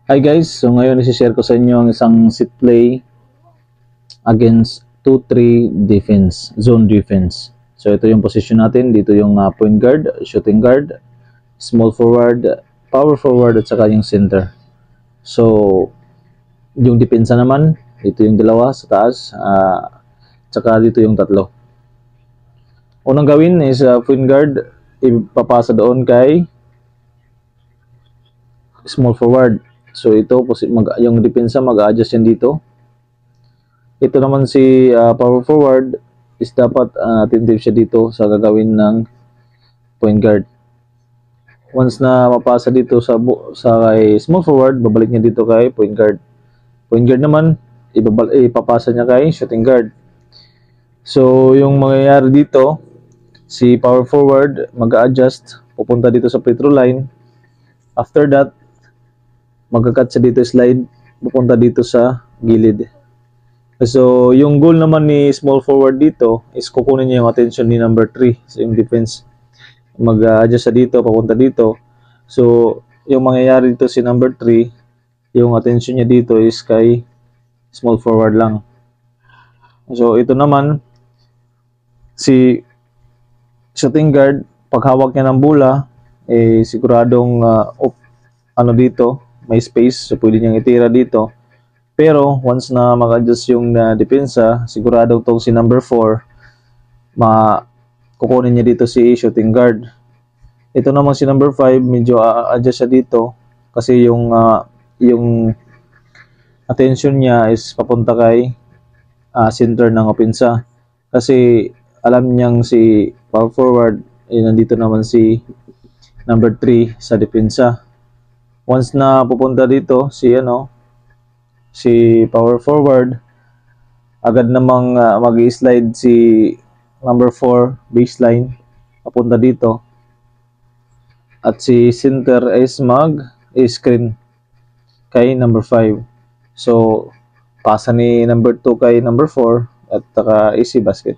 Hi guys, so ngayon isi-share ko sa inyo ang isang set play against 2-3 defense, zone defense. So ito yung position natin, dito yung point guard, shooting guard, small forward, power forward at saka yung center. So yung depensa naman, dito yung dalawa sa taas, saka dito yung tatlo. Unang gawin is point guard, ipapasa doon kay small forward. So ito, yung depensa mag-adjust yan dito. Ito naman si power forward is dapat attentive siya dito sa gagawin ng point guard. Once na mapasa dito sa kay small forward, babalik niya dito kay point guard. Point guard naman, ipapasa niya kay shooting guard. So yung mangyayari dito, si power forward mag-adjust, pupunta dito sa free throw line. After that, magka-cut siya dito slide, pupunta dito sa gilid. So, yung goal naman ni small forward dito is kukunin niya yung attention ni number 3 sa yung defense. Mag-adjust siya dito, papunta dito. So, yung mangyayari dito si number 3, yung attention niya dito is kay small forward lang. So, ito naman, si shooting guard, pag hawak niya ng bola, siguradong dito, may space, so pwede niyang itira dito. Pero once na mag-adjust yung depensa, sigurado itong si number 4, kukunin niya dito si shooting guard. Ito naman si number 5, medyo adjust siya dito kasi yung attention niya is papunta kay center ng opensa. Kasi alam niyang si power forward, nandito naman si number 3 sa depensa. Once na pupunta dito si power forward, agad namang mag-slide si number 4 baseline papunta dito, at si center is mag-screen kay number 5. So pasa ni number 2 kay number 4 at saka easy basket.